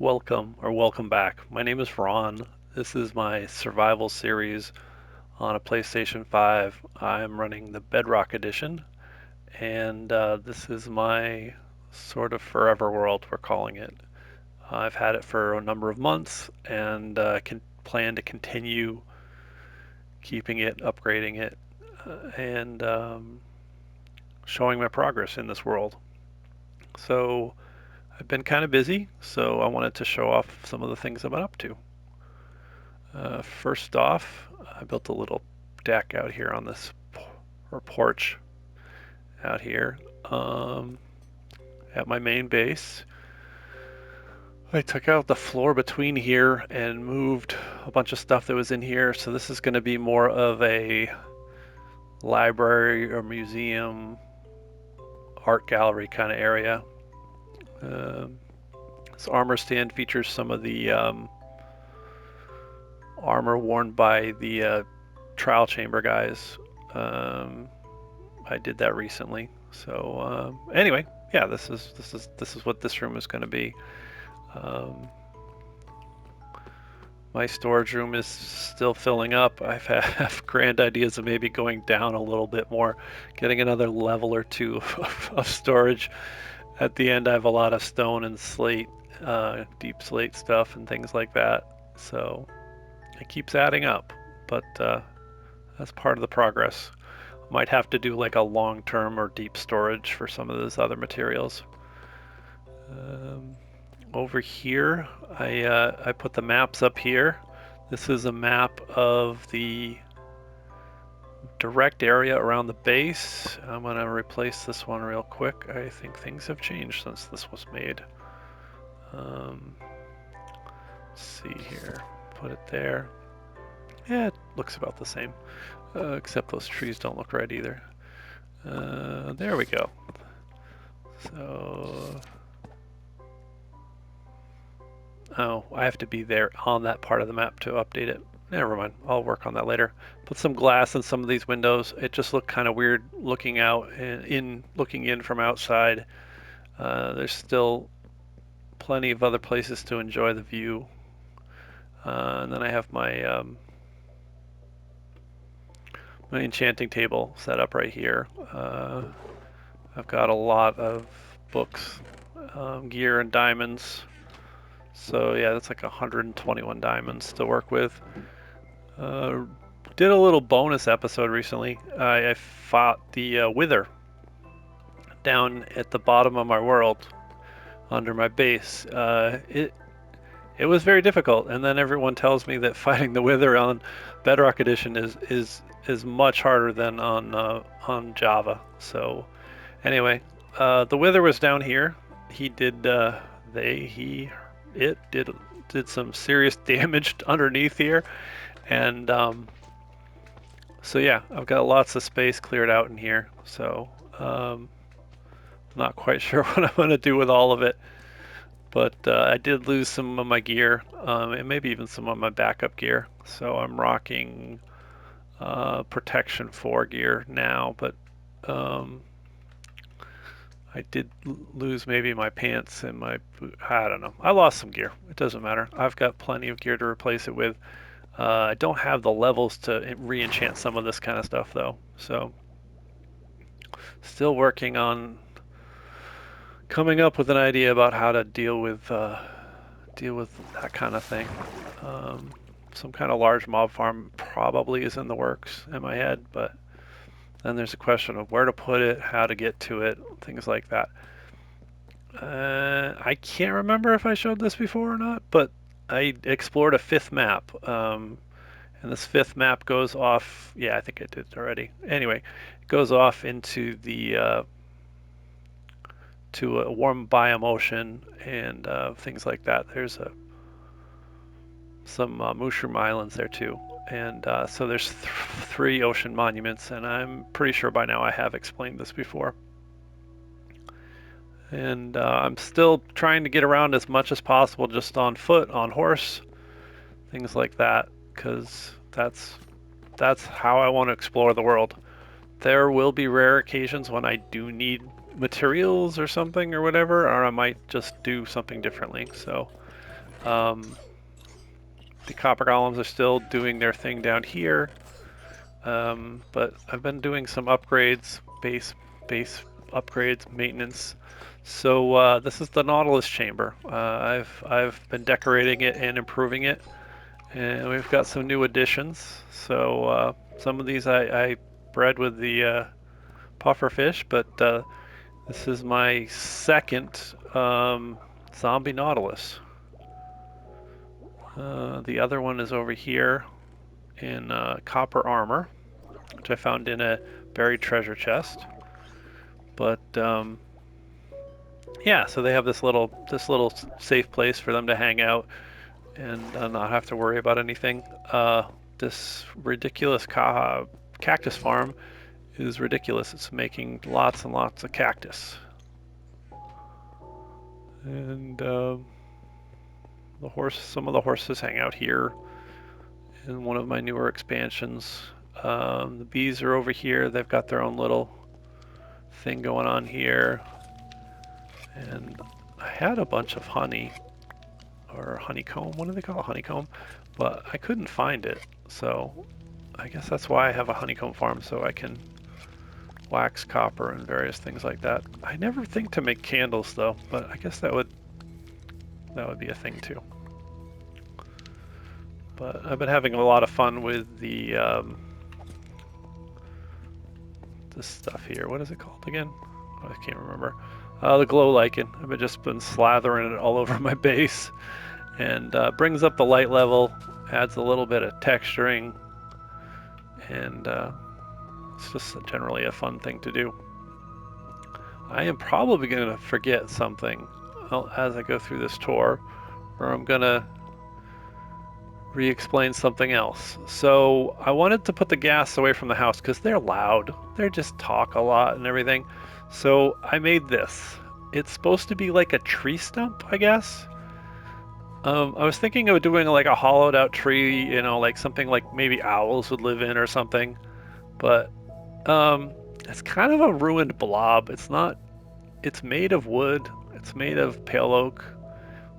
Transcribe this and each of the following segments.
Welcome back. My name is Ron. This is my survival series on a PlayStation 5. I'm running the Bedrock edition, and this is my sort of forever world, we're calling it. I've had it for a number of months and can plan to continue keeping it, upgrading it, and showing my progress in this world. So I've been kind of busy, so I wanted to show off some of the things I've been up to. First off, I built a little deck out here on this or porch out here at my main base. I took out the floor between here and moved a bunch of stuff that was in here. So this is going to be more of a library or museum, art gallery kind of area. Um, this armor stand features some of the armor worn by the trial chamber guys. Um, I did that recently. So anyway, yeah, this is what this room is going to be. Um, my storage room is still filling up. I have grand ideas of maybe going down a little bit more, getting another level or two of storage. At the end, I have a lot of stone and slate, deep slate stuff and things like that. So it keeps adding up, but that's part of the progress. Might have to do like a long-term or deep storage for some of those other materials. Um, Over here, I put the maps up here. This is a map of the direct area around the base. I'm gonna replace this one real quick. I think things have changed since this was made. Um, let's see here. Put it there. Yeah, it looks about the same, except those trees don't look right either. There we go. So, oh, I have to be there on that part of the map to update it. Never mind, I'll work on that later. Put some glass in some of these windows. It just looked kind of weird looking out and looking in from outside. There's still plenty of other places to enjoy the view. And then I have my enchanting table set up right here. I've got a lot of books, gear, and diamonds. So yeah, that's like 121 diamonds to work with. Uh, did a little bonus episode recently. I fought the Wither down at the bottom of my world under my base. It was very difficult, and then everyone tells me that fighting the Wither on Bedrock Edition is much harder than on Java. So anyway, the Wither was down here. He did it did some serious damage underneath here, and so yeah, I've got lots of space cleared out in here. So not quite sure what I'm gonna do with all of it, but I did lose some of my gear, and maybe even some of my backup gear. So I'm rocking protection 4 gear now, but I did lose maybe my pants and my I don't know. I lost some gear. It doesn't matter. I've got plenty of gear to replace it with. I don't have the levels to re-enchant some of this kind of stuff though. So still working on coming up with an idea about how to deal with that kind of thing. Some kind of large mob farm probably is in the works in my head, but then there's a question of where to put it, how to get to it, things like that. I can't remember if I showed this before or not, but I explored a fifth map. And this fifth map goes off, yeah, I think I did already. Anyway, it goes off into the to a warm biome ocean and things like that. There's some mushroom islands there too. And so there's 3 ocean monuments, and I'm pretty sure by now I have explained this before. And I'm still trying to get around as much as possible just on foot, on horse, things like that, because that's how I want to explore the world. There will be rare occasions when I do need materials or something or whatever, or I might just do something differently. So The copper golems are still doing their thing down here, but I've been doing some upgrades, base upgrades, maintenance. So this is the Nautilus chamber. I've been decorating it and improving it, and we've got some new additions. So some of these I bred with the puffer fish, but this is my second zombie Nautilus. The other one is over here in copper armor, which I found in a buried treasure chest. But yeah, so they have this little safe place for them to hang out and not have to worry about anything. This ridiculous cactus farm is ridiculous. It's making lots and lots of cactus. And some of the horses hang out here in one of my newer expansions. The bees are over here. They've got their own little thing going on here. And I had a bunch of honey, or honeycomb. What do they call it? Honeycomb? But I couldn't find it. So I guess that's why I have a honeycomb farm, so I can wax copper and various things like that. I never think to make candles though, but I guess that would be a thing too. But I've been having a lot of fun with the this stuff here. What is it called again? Oh, I can't remember. The glow lichen. I've just been slathering it all over my base, and brings up the light level, adds a little bit of texturing, and it's just generally a fun thing to do. I am probably going to forget something as I go through this tour, or I'm going to re-explain something else. So I wanted to put the gas away from the house because they're loud. They just talk a lot and everything. So I made this. It's supposed to be like a tree stump, I guess. I was thinking of doing like a hollowed out tree, you know, like something like maybe owls would live in or something. But it's kind of a ruined blob. It's made of wood. It's made of pale oak.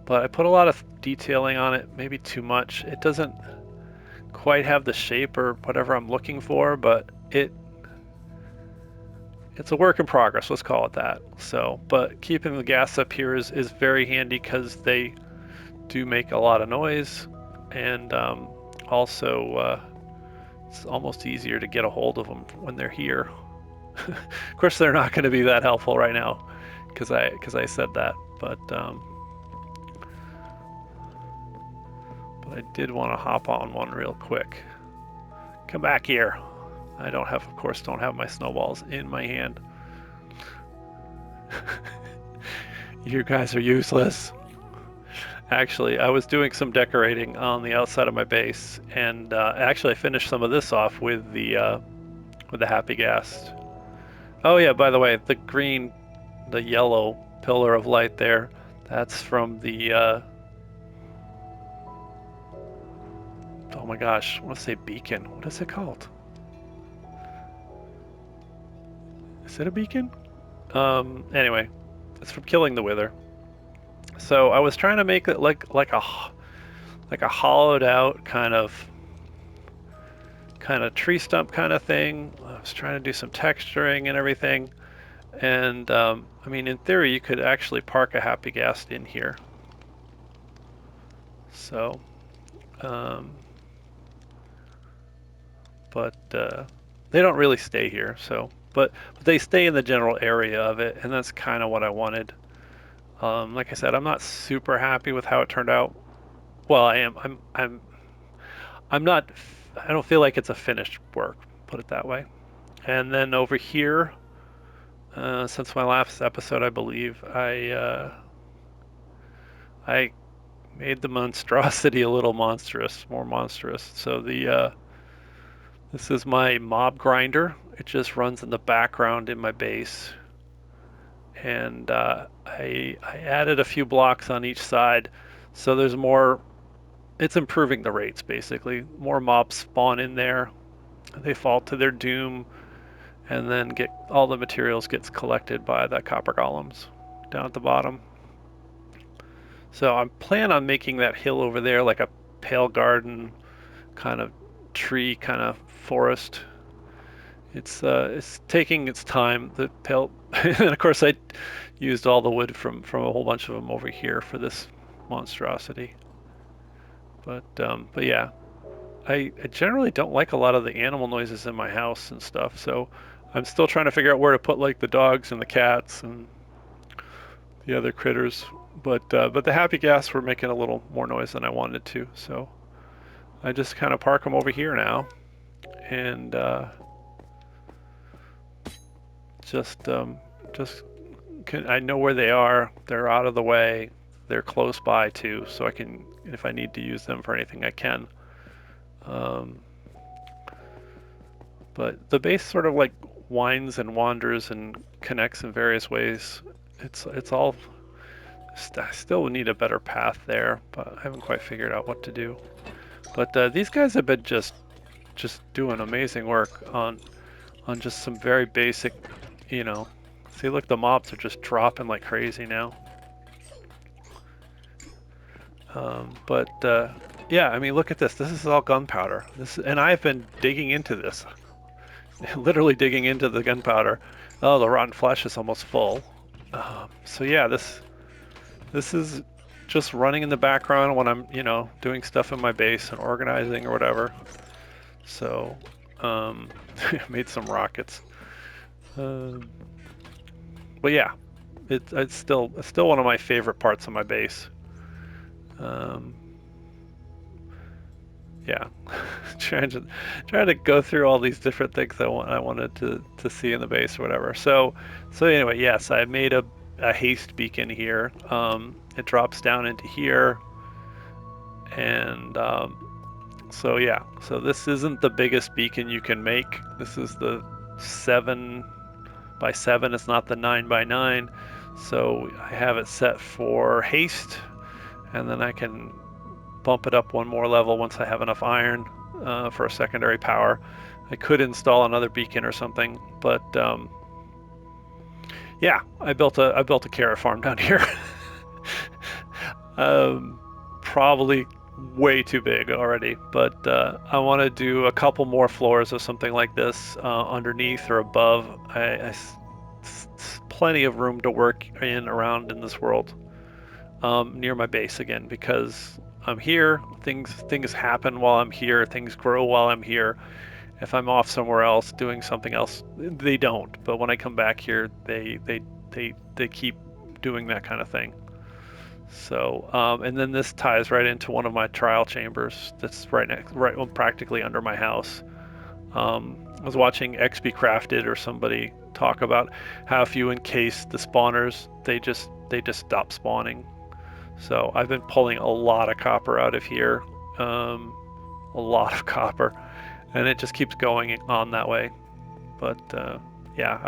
But I put a lot of detailing on it, maybe too much. It doesn't quite have the shape or whatever I'm looking for, but it's a work in progress, let's call it that. So, but keeping the gas up here is very handy because they do make a lot of noise, and also it's almost easier to get a hold of them when they're here. Of course, they're not going to be that helpful right now because I said that, but I did want to hop on one real quick. Come back here. I don't have my snowballs in my hand. You guys are useless. Actually, I was doing some decorating on the outside of my base, and actually I finished some of this off with the happy ghast. Oh yeah, by the way, the yellow pillar of light there, that's from the oh my gosh, I want to say beacon. What is it called? Is it a beacon? Anyway, it's from killing the wither. So I was trying to make it like a hollowed out kind of tree stump kind of thing. I was trying to do some texturing and everything. And I mean, in theory, you could actually park a happy ghast in here. So, but they don't really stay here. So, but they stay in the general area of it, and that's kind of what I wanted. Like I said, I'm not super happy with how it turned out. Well, I am. I'm not. I don't feel like it's a finished work. Put it that way. And then over here, since my last episode, I believe I made the monstrosity a little more monstrous. So this is my mob grinder. It just runs in the background in my base, and I added a few blocks on each side, so there's more. It's improving the rates basically. More mobs spawn in there. They fall to their doom, and then all the materials gets collected by the copper golems down at the bottom. So I'm planning on making that hill over there like a pale garden kind of tree, kind of forest. It's taking its time. The pale, and of course I used all the wood from a whole bunch of them over here for this monstrosity. But yeah, I generally don't like a lot of the animal noises in my house and stuff. So I'm still trying to figure out where to put like the dogs and the cats and the other critters. But the happy gas were making a little more noise than I wanted to. So I just kind of park them over here now and just just I know where they are. They're out of the way. They're close by too, so I can, if I need to use them for anything, I can. Um, but the base sort of like winds and wanders and connects in various ways. It's all. I still need a better path there, but I haven't quite figured out what to do. But these guys have been just doing amazing work on just some very basic, you know. See, look, the mobs are just dropping like crazy now. But yeah, I mean, look at this. This is all gunpowder. And I've been digging into this, literally digging into the gunpowder. Oh, the rotten flesh is almost full. So yeah, this is just running in the background when I'm, doing stuff in my base and organizing or whatever. So, um, made some rockets. Um, but yeah, it's still one of my favorite parts of my base. Um, yeah, trying to go through all these different things I wanted to see in the base or whatever. So anyway, yes, I made a haste beacon here. It drops down into here, and so yeah, so this isn't the biggest beacon you can make. This is the 7 by 7. It's not the 9 by 9. So I have it set for haste, and then I can bump it up one more level once I have enough iron for a secondary power. I could install another beacon or something, but yeah, I built a carrot farm down here. um, Probably way too big already, but I want to do a couple more floors of something like this underneath or above. Plenty of room to work in around in this world near my base again because I'm here. Things happen while I'm here. Things grow while I'm here. If I'm off somewhere else doing something else, they don't. But when I come back here, they keep doing that kind of thing. So, and then this ties right into one of my trial chambers that's well, practically under my house. I was watching XP Crafted or somebody talk about how if you encase the spawners, they just stop spawning. So I've been pulling a lot of copper out of here, um, a lot of copper, and it just keeps going on that way. But yeah,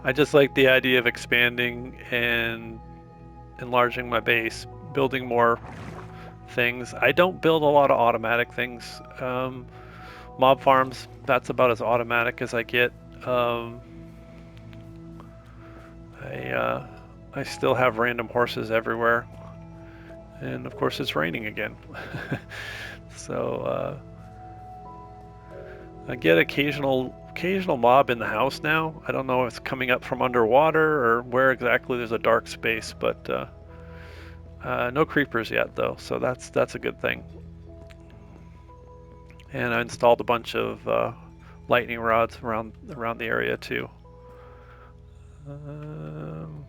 I just like the idea of expanding and enlarging my base, building more things. I don't build a lot of automatic things. Mob farms, that's about as automatic as I get. Um, I I still have random horses everywhere, and of course it's raining again. So I get occasional mob in the house now. I don't know if it's coming up from underwater or where exactly there's a dark space, but no creepers yet though, so that's a good thing. And I installed a bunch of lightning rods around the area too. Um,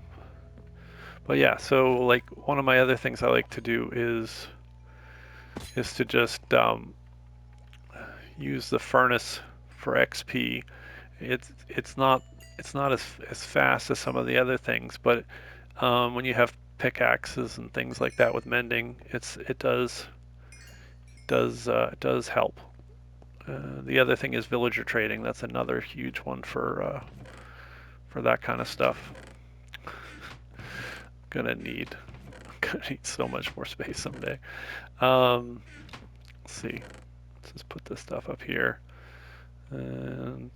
but yeah, so like one of my other things I like to do is to just use the furnace for XP. It's not as fast as some of the other things, but when you have pickaxes and things like that with mending, it does help. The other thing is villager trading. That's another huge one for that kind of stuff. Gonna need gonna need so much more space someday. Um, let's see. Let's just put this stuff up here. And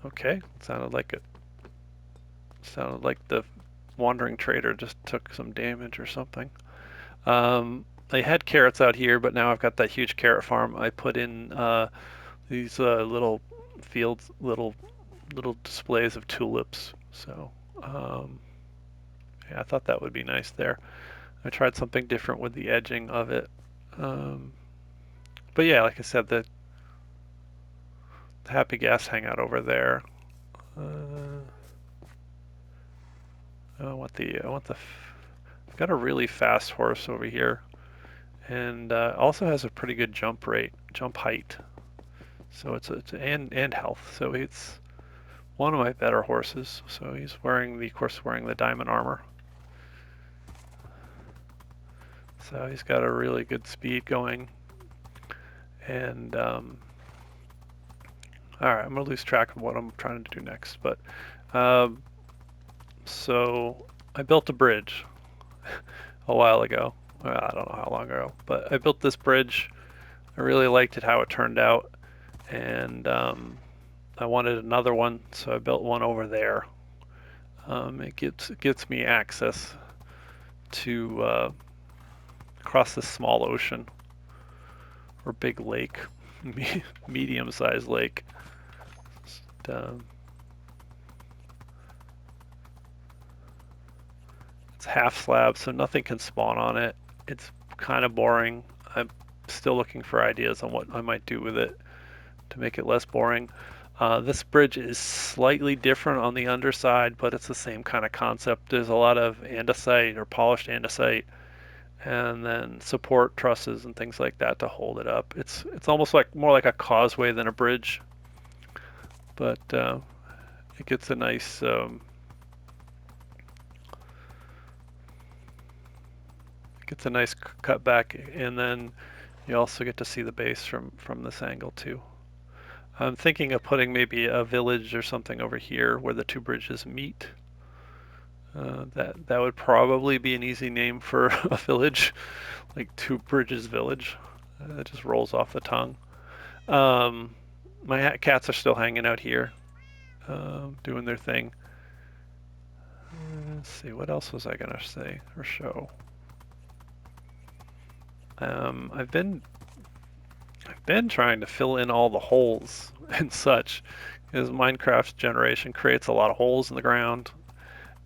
okay, sounded like it Sounded like the wandering trader just took some damage or something. I had carrots out here, but now I've got that huge carrot farm. I put in these little fields, little displays of tulips. So yeah, I thought that would be nice there. I tried something different with the edging of it. Um, but yeah, like I said, the happy gas hangout over there. I want the. I've got a really fast horse over here, and also has a pretty good jump rate, jump height. So it's and health. So it's one of my better horses. So he's wearing of course, wearing the diamond armor. So he's got a really good speed going. And all right, I'm gonna lose track of what I'm trying to do next. But so I built a bridge a while ago. Well, I don't know how long ago, but I built this bridge. I really liked it how it turned out, and I wanted another one, so I built one over there. It gets me access to across this small ocean or big lake, medium-sized lake. Just, it's half slab, so nothing can spawn on it. It's kind of boring. I'm still looking for ideas on what I might do with it to make it less boring. This bridge is slightly different on the underside, but it's the same kind of concept. There's a lot of andesite or polished andesite, and then support trusses and things like that to hold it up. It's almost like more like a causeway than a bridge, but it gets a nice cut back, and then you also get to see the base from this angle too. I'm thinking of putting maybe a village or something over here where the two bridges meet. That would probably be an easy name for a village, like Two Bridges Village. It just rolls off the tongue. My cats are still hanging out here, doing their thing. Let's see, what else was I gonna say or show? I've been trying to fill in all the holes and such, because Minecraft's generation creates a lot of holes in the ground,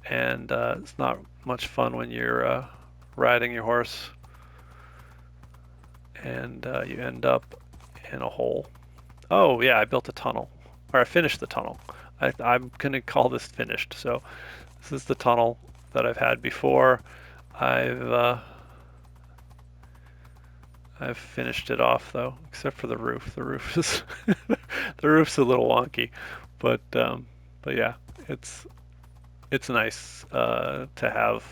and it's not much fun when you're riding your horse and you end up in a hole. Oh yeah, I built a tunnel, or I finished the tunnel. I'm gonna call this finished. So this is the tunnel that I've had before. I've finished it off though, except for the roof. The roof is the roof's a little wonky, but yeah, it's nice to have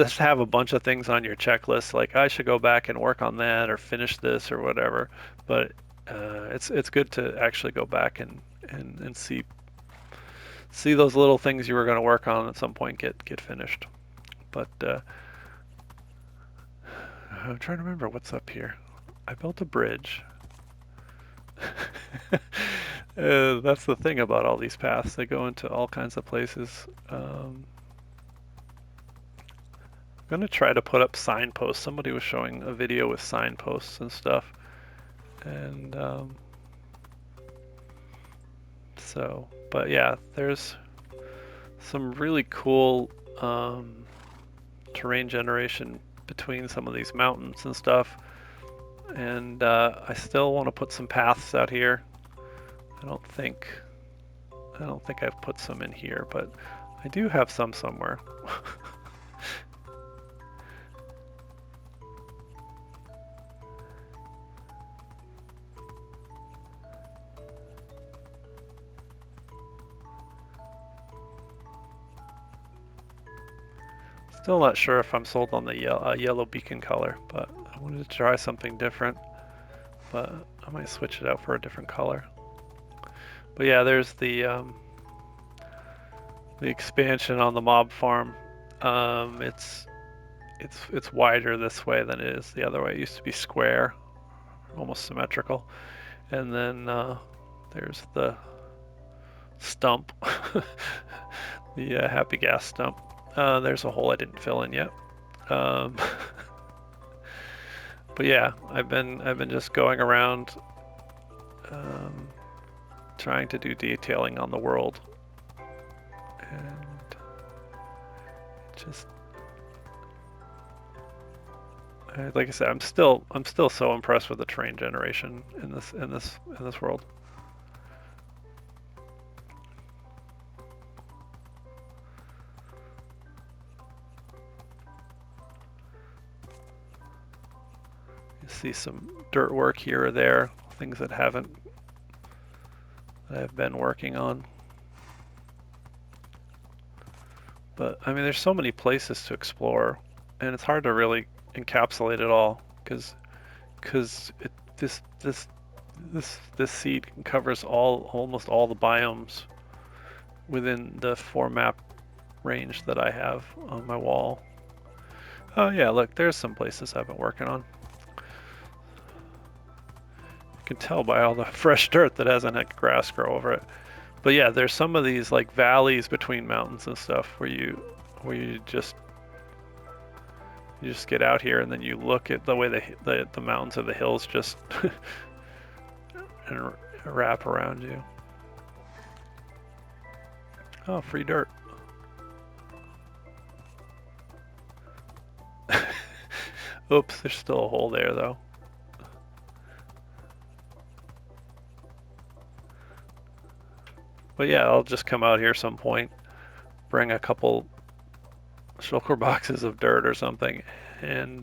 just have a bunch of things on your checklist. Like I should go back and work on that or finish this or whatever. But it's good to actually go back and see those little things you were going to work on at some point get finished. But I'm trying to remember what's up here. I built a bridge. That's the thing about all these paths. They go into all kinds of places. I'm gonna try to put up signposts. Somebody was showing a video with signposts and stuff. And so, but yeah, there's some really cool terrain generation between some of these mountains and stuff. And I still want to put some paths out here. I don't think I've put some in here, but I do have some somewhere. Still not sure if I'm sold on the yellow beacon color, but I wanted to try something different. But I might switch it out for a different color. But yeah, there's the expansion on the mob farm. It's wider this way than it is the other way. It used to be square, almost symmetrical, and then there's the stump. The happy gas stump. There's a hole I didn't fill in yet. Um, but yeah, I've been just going around um, trying to do detailing on the world, and just like I said, I'm still so impressed with the terrain generation in this world. You see some dirt work here or there, things that I've been working on. But I mean, there's so many places to explore, and it's hard to really encapsulate it all because this seed covers almost all the biomes within the 4 map range that I have on my wall. Oh yeah, look, there's some places I've been working on. You can tell by all the fresh dirt that hasn't had grass grow over it. But yeah, there's some of these like valleys between mountains and stuff where you just get out here and then you look at the way the mountains or the hills just and wrap around you. Oh, free dirt. Oops, there's still a hole there though. But yeah, I'll just come out here some point, bring a couple shulker boxes of dirt or something, and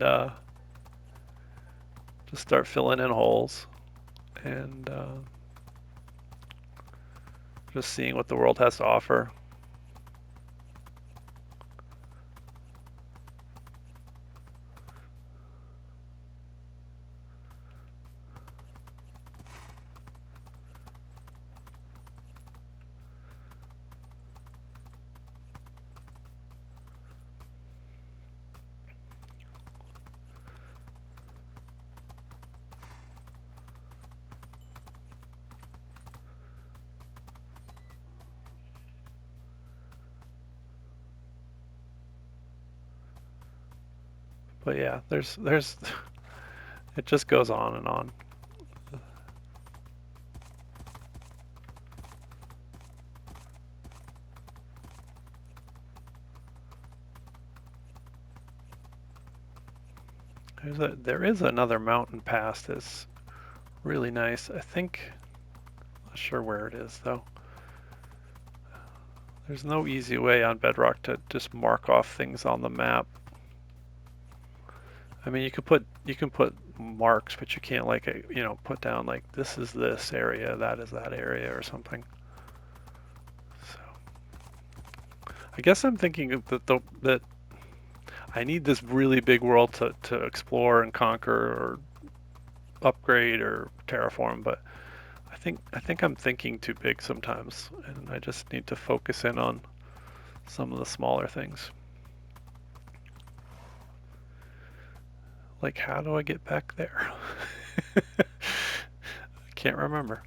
just start filling in holes and just seeing what the world has to offer. But yeah, there's it just goes on and on. There is another mountain pass that's really nice. I think, not sure where it is though. There's no easy way on Bedrock to just mark off things on the map. I mean, you can put marks, but you can't like put down like this is this area, that is that area, or something. So I guess I'm thinking that I need this really big world to explore and conquer or upgrade or terraform, but I think I'm thinking too big sometimes, and I just need to focus in on some of the smaller things. Like, how do I get back there? I can't remember.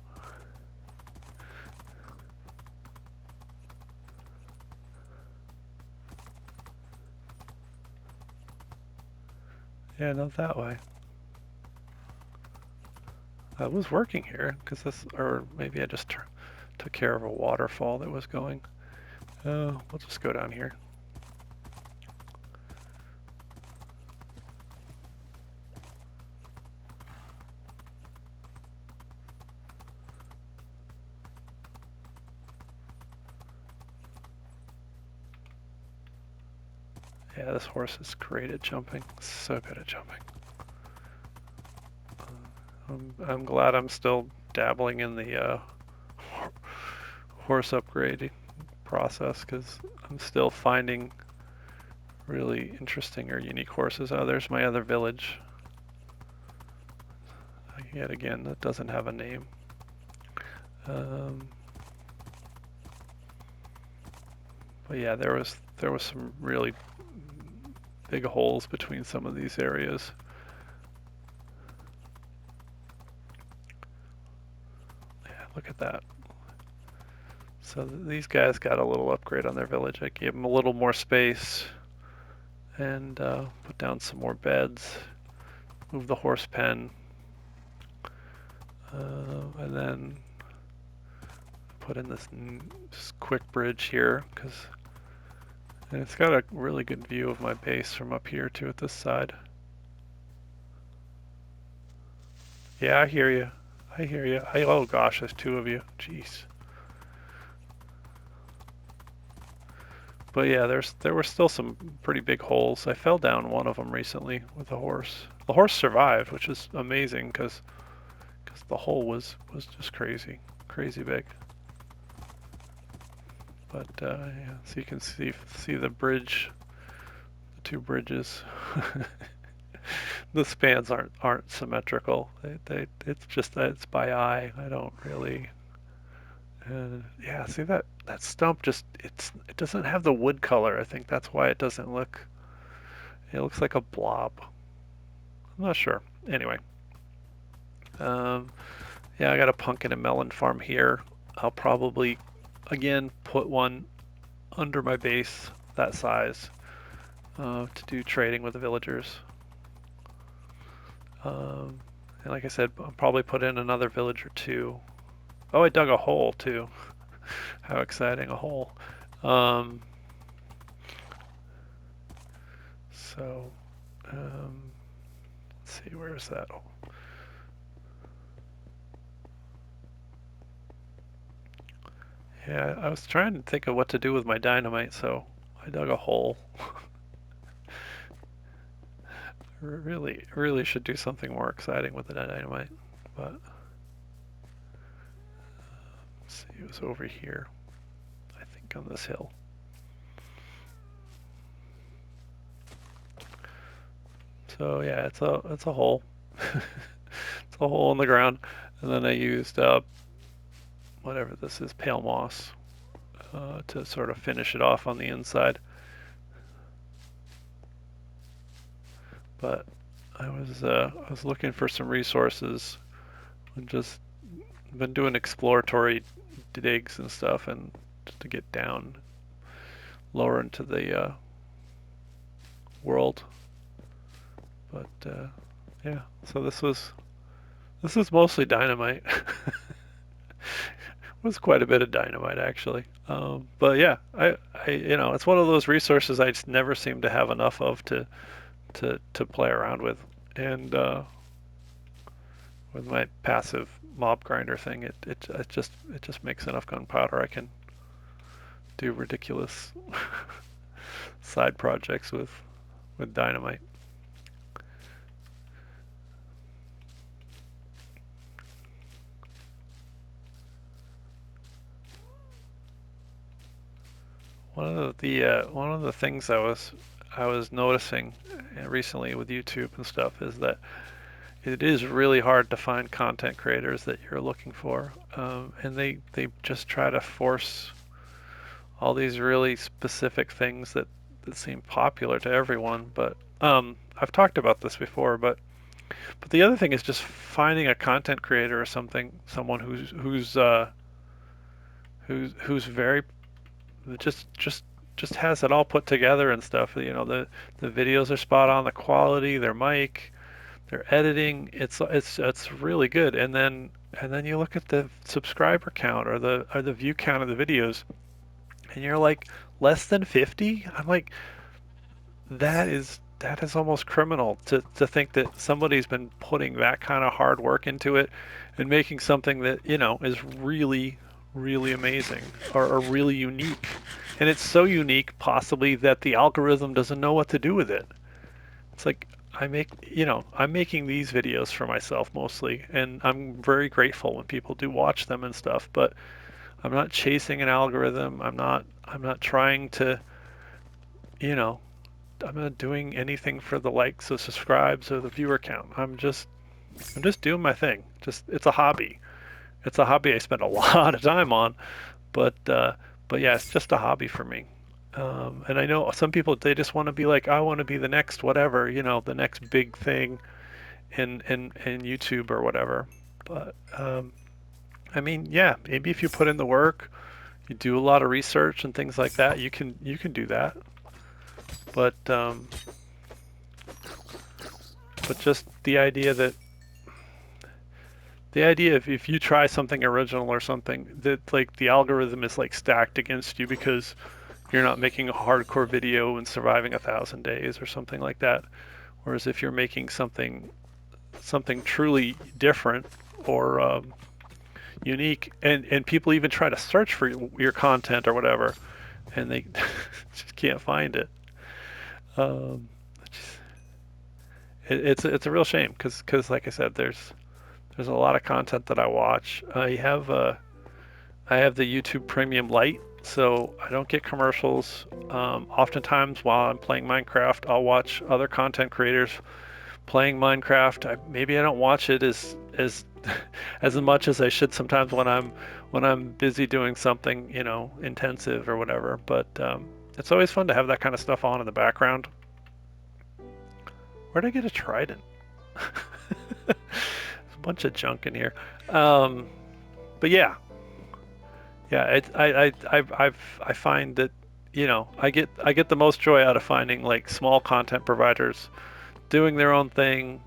Yeah, not that way. I was working here because or maybe I just took care of a waterfall that was going. We'll just go down here. Yeah, this horse is great at jumping. So good at jumping. I'm glad I'm still dabbling in the horse upgrading process because I'm still finding really interesting or unique horses. Oh, there's my other village. Yet again, that doesn't have a name. Um, but yeah, there was some really big holes between some of these areas. Yeah, look at that. So these guys got a little upgrade on their village. I gave them a little more space and put down some more beds, move the horse pen, and then put in this quick bridge here because it's got a really good view of my base from up here too at this side. Yeah, I hear you. I hear you. Oh gosh, there's two of you. Jeez. But yeah, there were still some pretty big holes. I fell down one of them recently with a horse. The horse survived, which is amazing because the hole was just crazy big. But yeah, so you can see the bridge, the two bridges. The spans aren't symmetrical. It's by eye. I don't really. Yeah, see that stump it doesn't have the wood color. I think that's why it doesn't look. It looks like a blob. I'm not sure. Anyway, um, yeah, I got a pumpkin and melon farm here. I'll probably again put one under my base that size to do trading with the villagers. And like I said, I'll probably put in another village or two. Oh, I dug a hole too. How exciting, a hole. Um, so, let's see, where is that? Yeah, I was trying to think of what to do with my dynamite, so I dug a hole. Really should do something more exciting with the dynamite, but let's see, it was over here, I think on this hill. So yeah, it's a hole. It's a hole in the ground, and then I used whatever this is, pale moss, to sort of finish it off on the inside. But I was looking for some resources and just been doing exploratory digs and stuff, and just to get down lower into the world. But yeah, so this was mostly dynamite. It was quite a bit of dynamite actually. But yeah, it's one of those resources I just never seem to have enough of to play around with, and with my passive mob grinder thing, it just makes enough gunpowder. I can do ridiculous side projects with dynamite. One of the things I was noticing recently with YouTube and stuff is that it is really hard to find content creators that you're looking for, and they just try to force all these really specific things that seem popular to everyone. But I've talked about this before, but the other thing is just finding a content creator or someone who's very just has it all put together and stuff. You know, the videos are spot on, the quality, their mic, their editing, it's really good. And then you look at the subscriber count or the view count of the videos, and you're like less than 50. I'm like, that is almost criminal to think that somebody's been putting that kind of hard work into it and making something that, you know, is really amazing or really unique. And it's so unique possibly that the algorithm doesn't know what to do with it. It's like I'm making these videos for myself mostly, and I'm very grateful when people do watch them and stuff, but I'm not chasing an algorithm. I'm not trying to, you know, I'm not doing anything for the likes or subscribes or the viewer count. I'm just doing my thing. Just it's a hobby. It's a hobby I spend a lot of time on, but yeah, it's just a hobby for me. And I know some people they just want to be like, I want to be the next whatever, you know, the next big thing in YouTube or whatever. But I mean, yeah, maybe if you put in the work, you do a lot of research and things like that, you can do that. But but just the idea if you try something original or something that like the algorithm is like stacked against you because you're not making a hardcore video and surviving 1,000 days or something like that. Whereas if you're making something truly different or unique, and people even try to search for your content or whatever, and they just can't find it. Um, it's a real shame because like I said, there's a lot of content that I watch. I have the YouTube Premium Lite, so I don't get commercials. Oftentimes, while I'm playing Minecraft, I'll watch other content creators playing Minecraft. Maybe I don't watch it as as much as I should sometimes when I'm busy doing something, intensive or whatever. But it's always fun to have that kind of stuff on in the background. Where'd I get a trident? There's a bunch of junk in here. Um, but yeah, yeah. I find that I get the most joy out of finding like small content providers doing their own thing,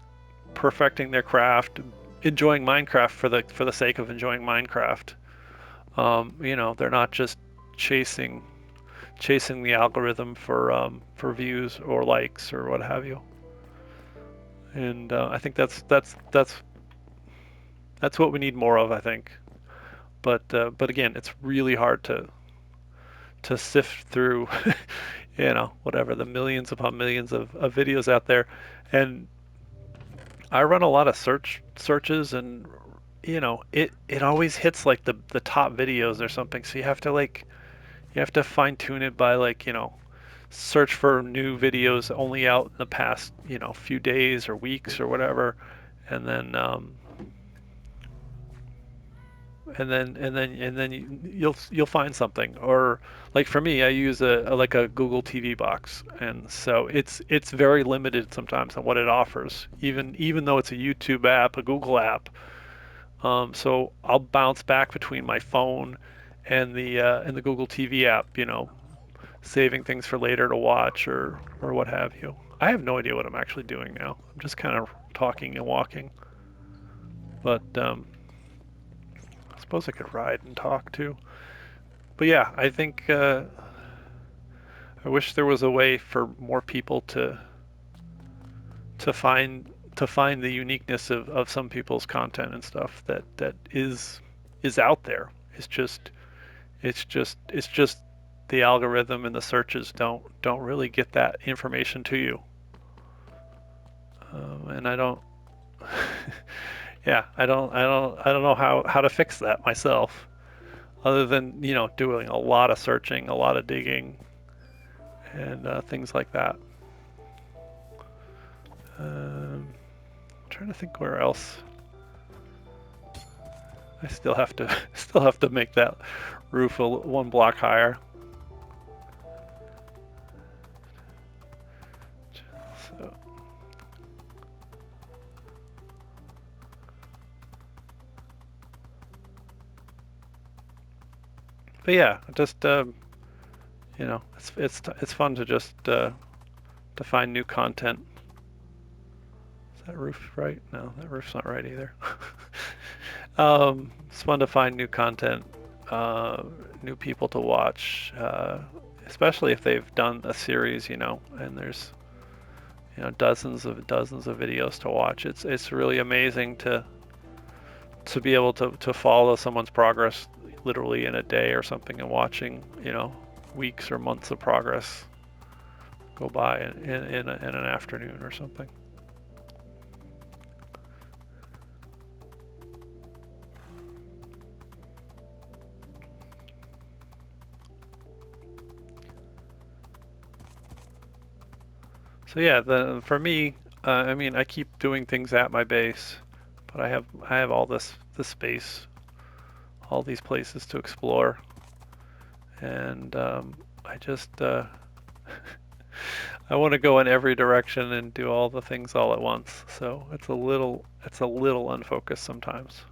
perfecting their craft, enjoying Minecraft for the sake of enjoying Minecraft. They're not just chasing chasing the algorithm for views or likes or what have you. And I think that's what we need more of. I think, but again, it's really hard to sift through, whatever the millions upon millions of videos out there, and I run a lot of searches, and it always hits like the top videos or something. So you have to fine tune it by like search for new videos only out in the past few days or weeks or whatever, and then you'll find something. Or like for me, I use like a Google TV box, and so it's very limited sometimes on what it offers, even though it's a YouTube app, a Google app. So I'll bounce back between my phone and the Google TV app, saving things for later to watch or what have you. I have no idea what I'm actually doing now. I'm just kind of talking and walking, but I suppose I could ride and talk too. But yeah, I think I wish there was a way for more people to find the uniqueness of some people's content and stuff that is out there. It's just the algorithm and the searches don't really get that information to you. And I don't yeah, I don't know how to fix that myself, other than doing a lot of searching, a lot of digging, and things like that. Um, Trying to think where else I still have to still have to make that roof one block higher. So, but yeah, just it's fun to just to find new content. Is that roof right? No, that roof's not right either. It's fun to find new content, uh, new people to watch, especially if they've done a series, and there's dozens of videos to watch. It's really amazing to be able to follow someone's progress literally in a day or something, and watching weeks or months of progress go by in an afternoon or something. So yeah, for me, I mean, I keep doing things at my base, but I have all this space, all these places to explore, and I just I want to go in every direction and do all the things all at once. So it's a little unfocused sometimes.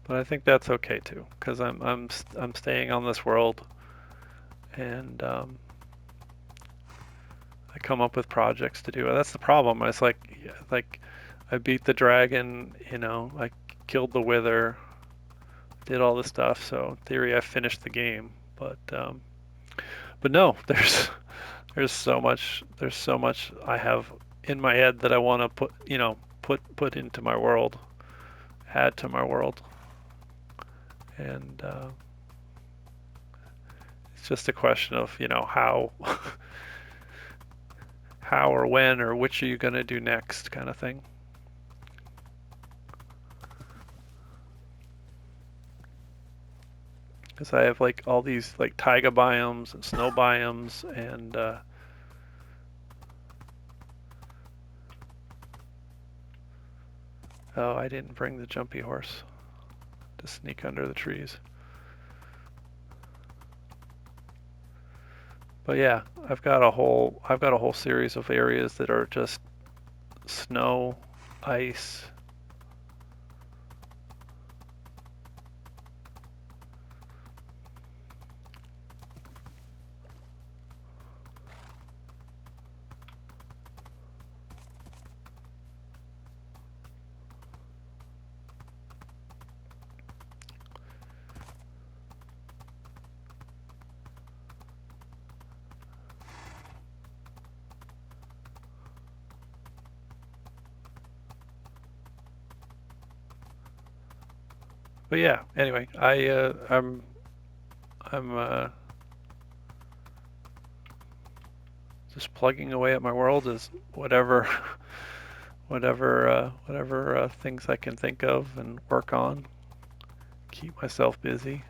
But I think that's okay too, because I'm staying on this world, and I come up with projects to do. That's the problem. It's like I beat the dragon, I killed the wither, did all this stuff. So in theory, I finished the game. But no, there's so much I have in my head that I want to put into my world, add to my world, and it's just a question of how or when or which are you going to do next kind of thing. Because I have like all these like taiga biomes and snow biomes, and oh, I didn't bring the jumpy horse to sneak under the trees. But yeah, I've got a whole series of areas that are just snow, ice. But yeah, anyway, I'm just plugging away at my world as whatever whatever things I can think of and work on, keep myself busy.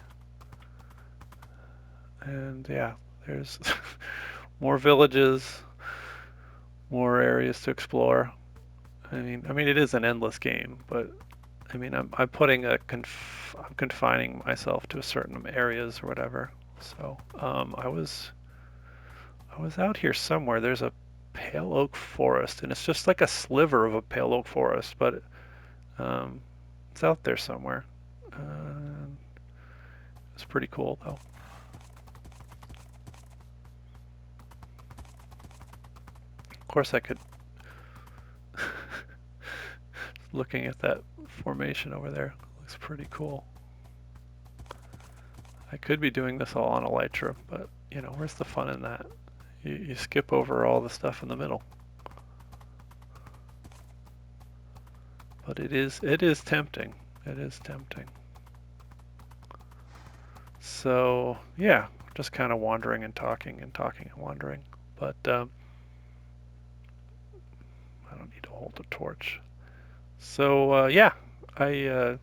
And yeah, there's more villages, more areas to explore. I mean, it is an endless game, but I mean, I'm confining myself to a certain areas or whatever. So I was out here somewhere. There's a pale oak forest, and it's just like a sliver of a pale oak forest, but um, it's out there somewhere. Uh, it's pretty cool though. Of course, I could looking at that formation over there. Looks pretty cool. I could be doing this all on Elytra, but where's the fun in that? You skip over all the stuff in the middle. But it is tempting. It is tempting. So yeah, just kind of wandering and talking and talking and wandering. But I don't need to hold the torch. So yeah, I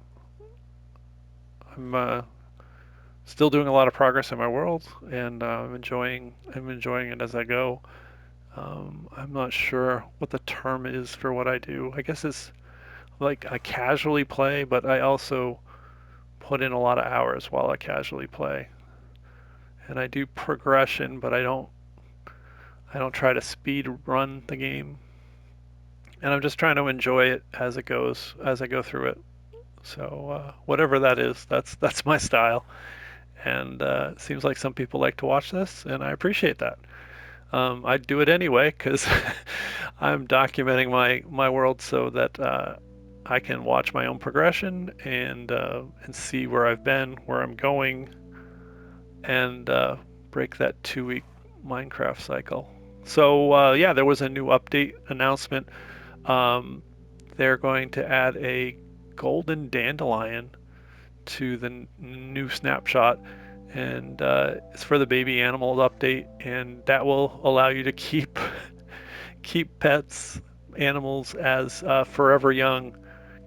I'm still doing a lot of progress in my world, and I'm enjoying it as I go. I'm not sure what the term is for what I do. I guess it's like I casually play, but I also put in a lot of hours while I casually play. And I do progression, but I don't try to speed run the game. And I'm just trying to enjoy it as it goes, as I go through it. So whatever that is, that's my style. And it seems like some people like to watch this, and I appreciate that. I do it anyway because I'm documenting my world so that I can watch my own progression and see where I've been, where I'm going, and break that 2 week Minecraft cycle. So yeah, there was a new update announcement. Um, they're going to add a golden dandelion to the new snapshot, and it's for the baby animals update, and that will allow you to keep pets, animals as forever young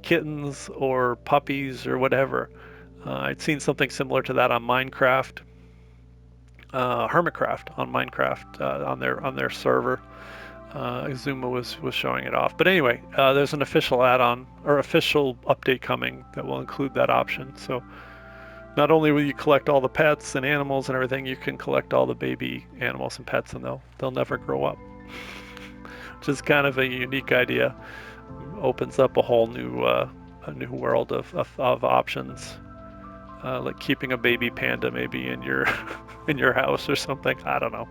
kittens or puppies or whatever. I'd seen something similar to that on Minecraft, Hermitcraft on Minecraft on their server. Exuma was showing it off. But anyway, there's an official add-on or official update coming that will include that option. So not only will you collect all the pets and animals and everything, you can collect all the baby animals and pets, and they'll never grow up. Which is kind of a unique idea. Opens up a whole new new world of options, like keeping a baby panda maybe in your in your house or something. I don't know.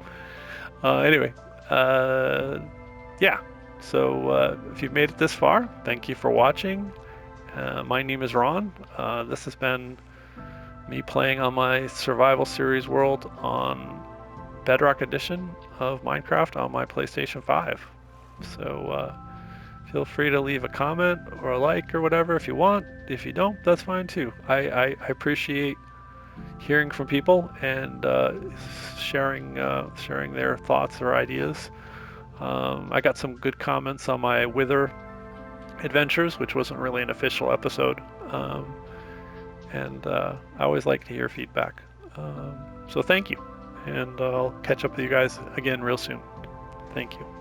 Anyway, uh, yeah. So if you've made it this far, thank you for watching. My name is Ron. This has been me playing on my survival series world on Bedrock edition of Minecraft on my PlayStation 5. So feel free to leave a comment or a like or whatever if you want. If you don't, that's fine too. I appreciate hearing from people and sharing their thoughts or ideas. I got some good comments on my Wither adventures, which wasn't really an official episode. And I always like to hear feedback. So thank you. And I'll catch up with you guys again real soon. Thank you.